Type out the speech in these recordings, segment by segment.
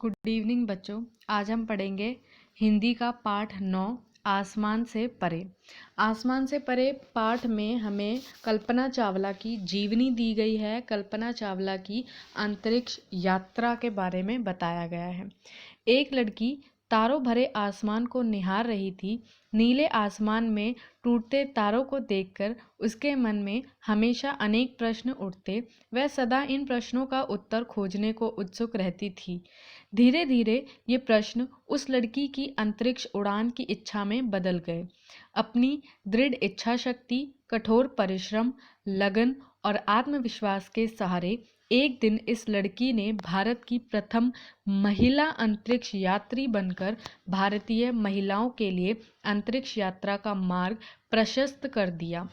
Good evening बच्चों। आज हम पढ़ेंगे हिंदी का पाठ 9 आसमान से परे। आसमान से परे पाठ में हमें कल्पना चावला की जीवनी दी गई है। कल्पना चावला की अंतरिक्ष यात्रा के बारे में बताया गया है। एक लड़की तारों भरे आसमान को निहार रही थी। नीले आसमान में टूटते तारों को देखकर उसके मन में हमेशा अनेक प्रश्न उठते। वह सदा इन प्रश्नों का उत्तर खोजने को उत्सुक रहती थी। धीरे धीरे ये प्रश्न उस लड़की की अंतरिक्ष उड़ान की इच्छा में बदल गए। अपनी दृढ़ इच्छा शक्ति, कठोर परिश्रम, लगन और आत्मविश्वास के सहारे एक दिन इस लड़की ने भारत की प्रथम महिला अंतरिक्ष यात्री बनकर भारतीय महिलाओं के लिए अंतरिक्ष यात्रा का मार्ग प्रशस्त कर दिया।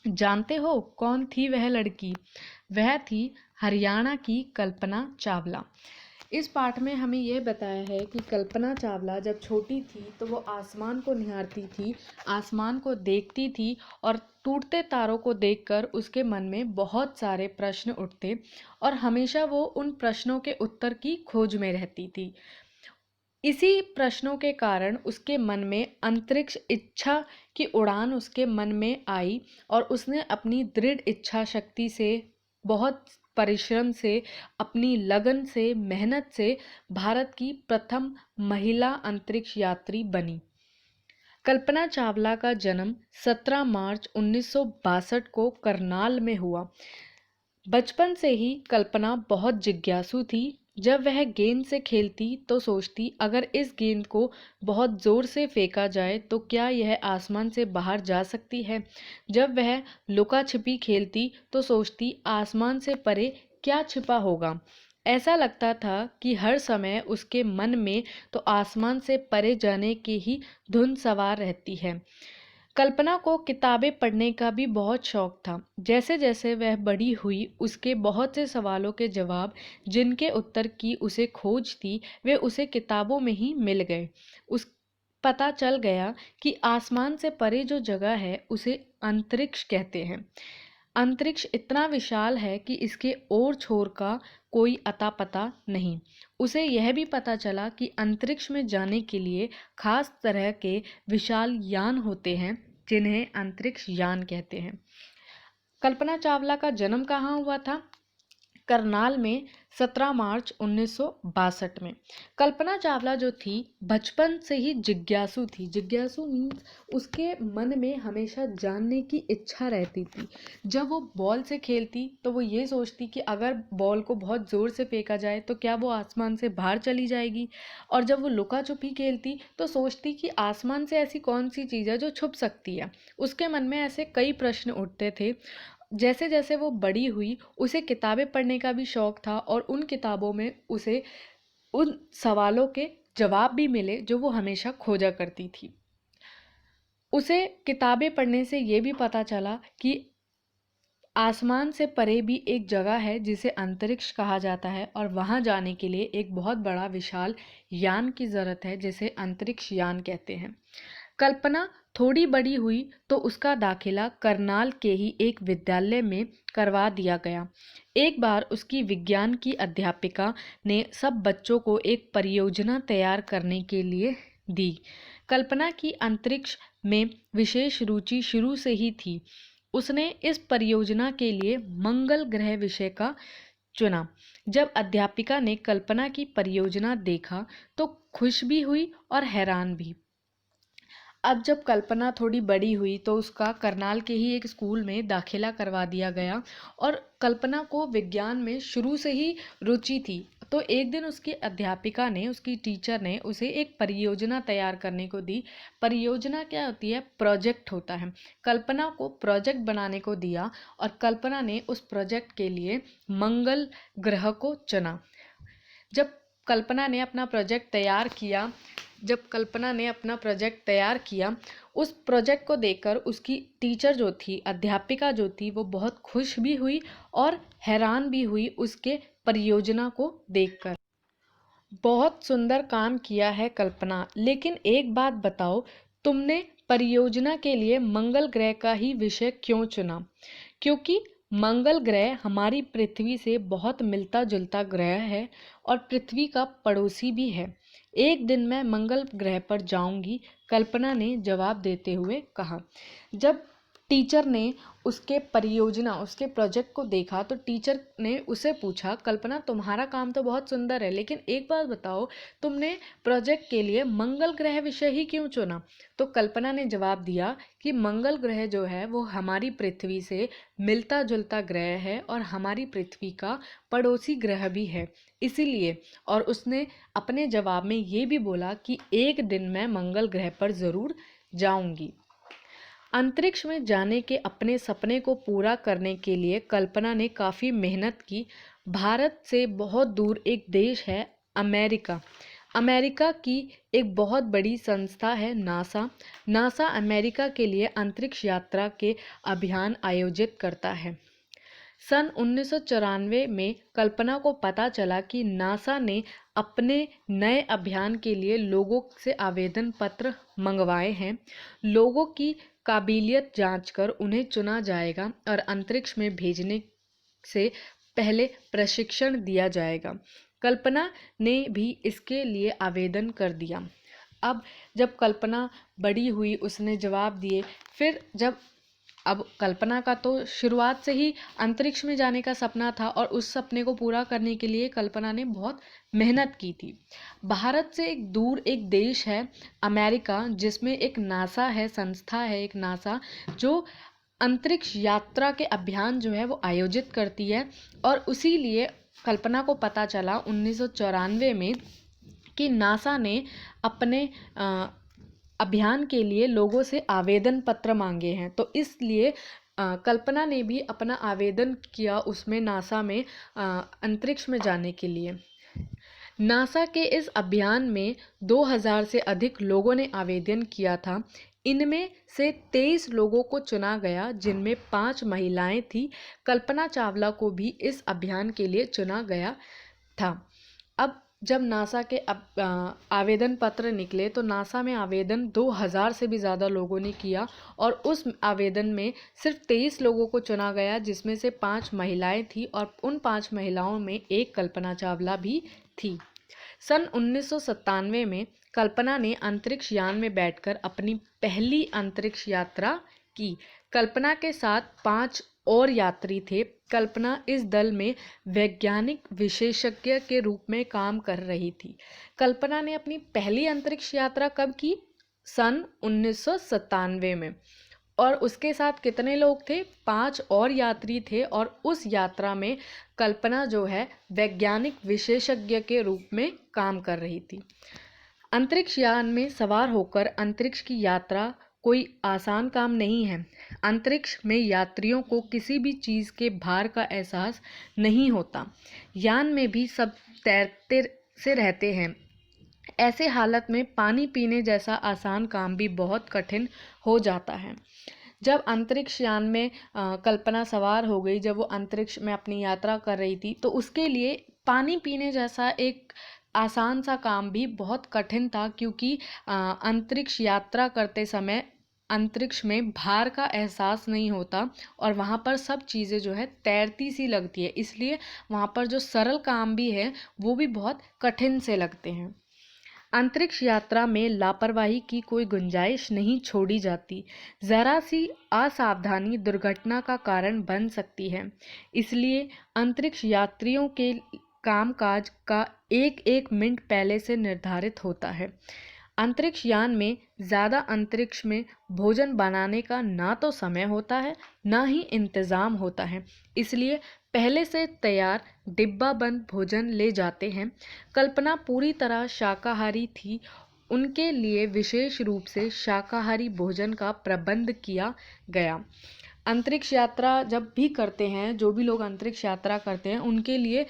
जानते हो कौन थी वह लड़की? वह थी हरियाणा की कल्पना चावला। इस पाठ में हमें यह बताया है कि कल्पना चावला जब छोटी थी तो वो आसमान को निहारती थी, आसमान को देखती थी और टूटते तारों को देखकर उसके मन में बहुत सारे प्रश्न उठते और हमेशा वो उन प्रश्नों के उत्तर की खोज में रहती थी। इसी प्रश्नों के कारण उसके मन में अंतरिक्ष इच्छा की उड़ान उसके मन में आई और उसने अपनी दृढ़ इच्छा शक्ति से, बहुत परिश्रम से, अपनी लगन से, मेहनत से भारत की प्रथम महिला अंतरिक्ष यात्री बनी। कल्पना चावला का जन्म 17 मार्च 1962 को करनाल में हुआ। बचपन से ही कल्पना बहुत जिज्ञासु थी। जब वह गेंद से खेलती तो सोचती अगर इस गेंद को बहुत ज़ोर से फेंका जाए तो क्या यह आसमान से बाहर जा सकती है। जब वह लुका छिपी खेलती तो सोचती आसमान से परे क्या छिपा होगा। ऐसा लगता था कि हर समय उसके मन में तो आसमान से परे जाने की ही धुन सवार रहती है। कल्पना को किताबें पढ़ने का भी बहुत शौक था। जैसे जैसे वह बड़ी हुई उसके बहुत से सवालों के जवाब, जिनके उत्तर की उसे खोज थी, वे उसे किताबों में ही मिल गए। उस पता चल गया कि आसमान से परे जो जगह है उसे अंतरिक्ष कहते हैं। अंतरिक्ष इतना विशाल है कि इसके ओर छोर का कोई अता पता नहीं। उसे यह भी पता चला कि अंतरिक्ष में जाने के लिए खास तरह के विशाल यान होते हैं जिन्हें अंतरिक्ष यान कहते हैं। कल्पना चावला का जन्म कहाँ हुआ था? करनाल में 17 मार्च 1962 में। कल्पना चावला जो थी बचपन से ही जिज्ञासु थी। जिज्ञासु मीन्स उसके मन में हमेशा जानने की इच्छा रहती थी। जब वो बॉल से खेलती तो वो ये सोचती कि अगर बॉल को बहुत ज़ोर से फेंका जाए तो क्या वो आसमान से बाहर चली जाएगी। और जब वो लुका छुपी खेलती तो सोचती कि आसमान से ऐसी कौन सी चीज़ है जो छुप सकती है। उसके मन में ऐसे कई प्रश्न उठते थे। जैसे जैसे वो बड़ी हुई उसे किताबें पढ़ने का भी शौक था और उन किताबों में उसे उन सवालों के जवाब भी मिले जो वो हमेशा खोजा करती थी। उसे किताबें पढ़ने से ये भी पता चला कि आसमान से परे भी एक जगह है जिसे अंतरिक्ष कहा जाता है और वहाँ जाने के लिए एक बहुत बड़ा विशाल यान की ज़रूरत है जिसे अंतरिक्ष यान कहते हैं। कल्पना थोड़ी बड़ी हुई तो उसका दाखिला करनाल के ही एक विद्यालय में करवा दिया गया। एक बार उसकी विज्ञान की अध्यापिका ने सब बच्चों को एक परियोजना तैयार करने के लिए दी। कल्पना की अंतरिक्ष में विशेष रुचि शुरू से ही थी। उसने इस परियोजना के लिए मंगल ग्रह विषय का चुना। जब अध्यापिका ने कल्पना की परियोजना देखा तो खुश भी हुई और हैरान भी। अब जब कल्पना थोड़ी बड़ी हुई तो उसका करनाल के ही एक स्कूल में दाखिला करवा दिया गया और कल्पना को विज्ञान में शुरू से ही रुचि थी। तो एक दिन उसकी अध्यापिका ने, उसकी टीचर ने उसे एक परियोजना तैयार करने को दी। परियोजना क्या होती है? प्रोजेक्ट होता है। कल्पना को प्रोजेक्ट बनाने को दिया और कल्पना ने उस प्रोजेक्ट के लिए मंगल ग्रह को चुना। जब कल्पना ने अपना प्रोजेक्ट तैयार किया, उस प्रोजेक्ट को देखकर उसकी टीचर जो थी, अध्यापिका जो थी, वो बहुत खुश भी हुई और हैरान भी हुई उसके परियोजना को देखकर। बहुत सुंदर काम किया है कल्पना, लेकिन एक बात बताओ, तुमने परियोजना के लिए मंगल ग्रह का ही विषय क्यों चुना? क्योंकि मंगल ग्रह हमारी पृथ्वी से बहुत मिलता जुलता ग्रह है और पृथ्वी का पड़ोसी भी है। एक दिन मैं मंगल ग्रह पर जाऊंगी, कल्पना ने जवाब देते हुए कहा। जब टीचर ने उसके प्रोजेक्ट को देखा तो टीचर ने उसे पूछा, कल्पना तुम्हारा काम तो बहुत सुंदर है, लेकिन एक बात बताओ, तुमने प्रोजेक्ट के लिए मंगल ग्रह विषय ही क्यों चुना? तो कल्पना ने जवाब दिया कि मंगल ग्रह जो है वो हमारी पृथ्वी से मिलता जुलता ग्रह है और हमारी पृथ्वी का पड़ोसी ग्रह भी है, इसीलिए। और उसने अपने जवाब में ये भी बोला कि एक दिन मैं मंगल ग्रह पर ज़रूर जाऊंगी। अंतरिक्ष में जाने के अपने सपने को पूरा करने के लिए कल्पना ने काफ़ी मेहनत की। भारत से बहुत दूर एक देश है अमेरिका। अमेरिका की एक बहुत बड़ी संस्था है नासा। नासा अमेरिका के लिए अंतरिक्ष यात्रा के अभियान आयोजित करता है। सन 1994 में कल्पना को पता चला कि नासा ने अपने नए अभियान के लिए लोगों से आवेदन पत्र मंगवाए हैं। लोगों की काबिलियत जांचकर उन्हें चुना जाएगा और अंतरिक्ष में भेजने से पहले प्रशिक्षण दिया जाएगा। कल्पना ने भी इसके लिए आवेदन कर दिया। अब जब कल्पना बड़ी हुई, उसने जवाब दिए। फिर अब कल्पना का तो शुरुआत से ही अंतरिक्ष में जाने का सपना था और उस सपने को पूरा करने के लिए कल्पना ने बहुत मेहनत की थी। भारत से एक दूर एक देश है अमेरिका, जिसमें एक नासा है, संस्था है एक नासा, जो अंतरिक्ष यात्रा के अभियान जो है वो आयोजित करती है। और उसी लिए कल्पना को पता चला 1994 में कि नासा ने अपने अभियान के लिए लोगों से आवेदन पत्र मांगे हैं। तो इसलिए कल्पना ने भी अपना आवेदन किया उसमें, नासा में अंतरिक्ष में जाने के लिए। नासा के इस अभियान में 2000 से अधिक लोगों ने आवेदन किया था। इनमें से 23 लोगों को चुना गया, जिनमें 5 महिलाएं थीं। कल्पना चावला को भी इस अभियान के लिए चुना गया था। अब जब नासा के आवेदन पत्र निकले तो नासा में आवेदन 2000 से भी ज़्यादा लोगों ने किया और उस आवेदन में सिर्फ 23 लोगों को चुना गया, जिसमें से 5 महिलाएं थी और उन 5 महिलाओं में एक कल्पना चावला भी थी। सन 1997 में कल्पना ने अंतरिक्ष यान में बैठकर अपनी पहली अंतरिक्ष यात्रा की। कल्पना के साथ 5 और यात्री थे। कल्पना इस दल में वैज्ञानिक विशेषज्ञ के रूप में काम कर रही थी। कल्पना ने अपनी पहली अंतरिक्ष यात्रा कब की? सन 1997 में। और उसके साथ कितने लोग थे? 5 और यात्री थे और उस यात्रा में कल्पना जो है वैज्ञानिक विशेषज्ञ के रूप में काम कर रही थी। अंतरिक्ष यान में सवार होकर अंतरिक्ष की यात्रा कोई आसान काम नहीं है। अंतरिक्ष में यात्रियों को किसी भी चीज़ के भार का एहसास नहीं होता। यान में भी सब तैरते से रहते हैं। ऐसे हालत में पानी पीने जैसा आसान काम भी बहुत कठिन हो जाता है। जब अंतरिक्ष यान में कल्पना सवार हो गई, जब वो अंतरिक्ष में अपनी यात्रा कर रही थी, तो उसके लिए पानी पीने जैसा एक आसान सा काम भी बहुत कठिन था, क्योंकि अंतरिक्ष यात्रा करते समय अंतरिक्ष में भार का एहसास नहीं होता और वहाँ पर सब चीज़ें जो है तैरती सी लगती है, इसलिए वहाँ पर जो सरल काम भी है वो भी बहुत कठिन से लगते हैं। अंतरिक्ष यात्रा में लापरवाही की कोई गुंजाइश नहीं छोड़ी जाती। ज़रा सी असावधानी दुर्घटना का कारण बन सकती है। इसलिए अंतरिक्ष यात्रियों के कामकाज का एक एक मिनट पहले से निर्धारित होता है। अंतरिक्ष यान में ज़्यादा अंतरिक्ष में भोजन बनाने का ना तो समय होता है, ना ही इंतज़ाम होता है, इसलिए पहले से तैयार डिब्बा बंद भोजन ले जाते हैं। कल्पना पूरी तरह शाकाहारी थी। उनके लिए विशेष रूप से शाकाहारी भोजन का प्रबंध किया गया। अंतरिक्ष यात्रा जब भी करते हैं, जो भी लोग अंतरिक्ष यात्रा करते हैं, उनके लिए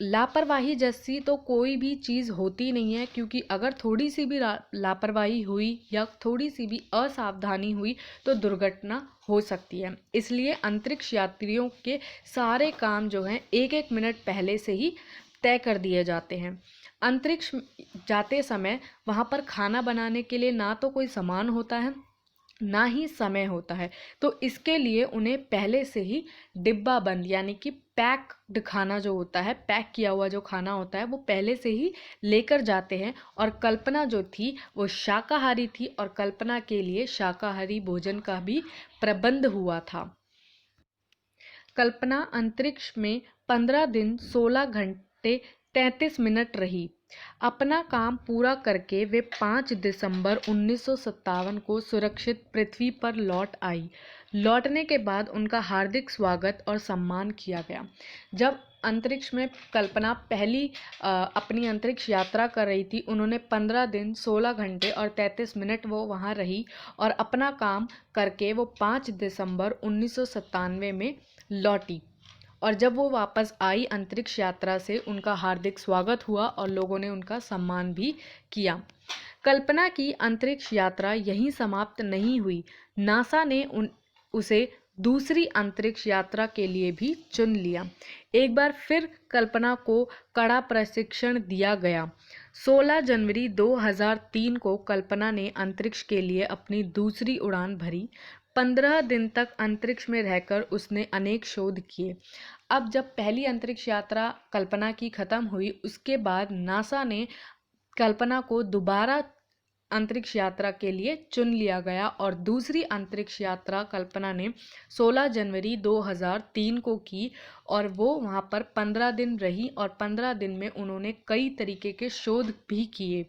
लापरवाही जैसी तो कोई भी चीज़ होती नहीं है, क्योंकि अगर थोड़ी सी भी लापरवाही हुई या थोड़ी सी भी असावधानी हुई तो दुर्घटना हो सकती है। इसलिए अंतरिक्ष यात्रियों के सारे काम जो हैं एक एक मिनट पहले से ही तय कर दिए जाते हैं। अंतरिक्ष जाते समय वहाँ पर खाना बनाने के लिए ना तो कोई सामान होता है, ना ही समय होता है। तो इसके लिए उन्हें पहले से ही डिब्बा बंद यानी कि पैक्ड खाना जो होता है, पैक किया हुआ जो खाना होता है, वो पहले से ही लेकर जाते हैं। और कल्पना जो थी वो शाकाहारी थी और कल्पना के लिए शाकाहारी भोजन का भी प्रबंध हुआ था। कल्पना अंतरिक्ष में 15 दिन 16 घंटे 33 मिनट रही। अपना काम पूरा करके वे 5 दिसंबर 1957 को सुरक्षित पृथ्वी पर लौट आई। लौटने के बाद उनका हार्दिक स्वागत और सम्मान किया गया। जब अंतरिक्ष में कल्पना पहली अपनी अंतरिक्ष यात्रा कर रही थी, उन्होंने 15 दिन 16 घंटे और 33 मिनट वो वहाँ रही और अपना काम करके वो 5 दिसंबर 1997 में लौटी। और जब वो वापस आई अंतरिक्ष यात्रा से, उनका हार्दिक स्वागत हुआ और लोगों ने उनका सम्मान भी किया। कल्पना की अंतरिक्ष यात्रा यहीं समाप्त नहीं हुई। नासा ने उसे दूसरी अंतरिक्ष यात्रा के लिए भी चुन लिया। एक बार फिर कल्पना को कड़ा प्रशिक्षण दिया गया। 16 जनवरी 2003 को कल्पना ने अंतरिक्ष के लिए अपनी दूसरी उड़ान भरी। 15 दिन तक अंतरिक्ष में रहकर उसने अनेक शोध किए। अब जब पहली अंतरिक्ष यात्रा कल्पना की खत्म हुई, उसके बाद नासा ने कल्पना को दोबारा अंतरिक्ष यात्रा के लिए चुन लिया गया और दूसरी अंतरिक्ष यात्रा कल्पना ने 16 जनवरी 2003 को की और वो वहाँ पर 15 दिन रही और 15 दिन में उन्होंने कई तरीके के शोध भी किए।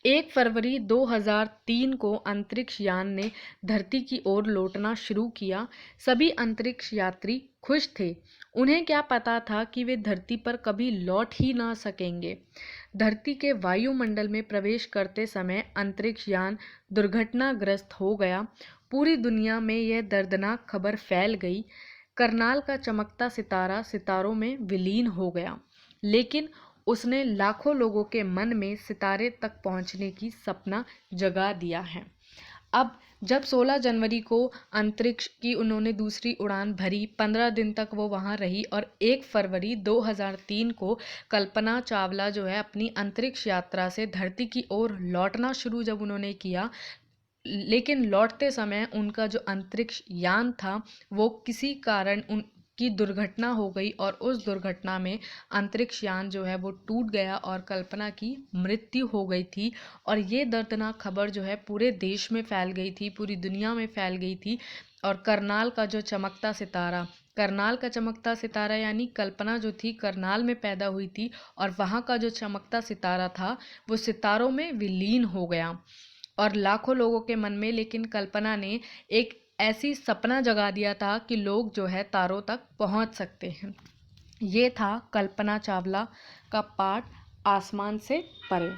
1 फरवरी 2003 को अंतरिक्ष यान ने धरती की ओर लौटना शुरू किया। सभी अंतरिक्ष यात्री खुश थे। उन्हें क्या पता था कि वे धरती पर कभी लौट ही ना सकेंगे। धरती के वायुमंडल में प्रवेश करते समय अंतरिक्ष यान दुर्घटनाग्रस्त हो गया। पूरी दुनिया में यह दर्दनाक खबर फैल गई। करनाल का चमकता सितारा सितारों में विलीन हो गया, लेकिन उसने लाखों लोगों के मन में सितारे तक पहुंचने की सपना जगा दिया है। अब जब 16 जनवरी को अंतरिक्ष की उन्होंने दूसरी उड़ान भरी, 15 दिन तक वो वहाँ रही और 1 फरवरी 2003 को कल्पना चावला जो है अपनी अंतरिक्ष यात्रा से धरती की ओर लौटना शुरू जब उन्होंने किया, लेकिन लौटते समय उनका जो अंतरिक्ष यान था वो किसी कारण की दुर्घटना हो गई और उस दुर्घटना में अंतरिक्ष यान जो है वो टूट गया और कल्पना की मृत्यु हो गई थी। और ये दर्दनाक खबर जो है पूरे देश में फैल गई थी, पूरी दुनिया में फैल गई थी। और करनाल का जो चमकता सितारा, करनाल का चमकता सितारा यानी कल्पना जो थी करनाल में पैदा हुई थी और वहाँ का जो चमकता सितारा था वो सितारों में विलीन हो गया और लाखों लोगों के मन में लेकिन कल्पना ने एक ऐसी सपना जगा दिया था कि लोग जो है तारों तक पहुंच सकते हैं। ये था कल्पना चावला का पाठ आसमान से परे।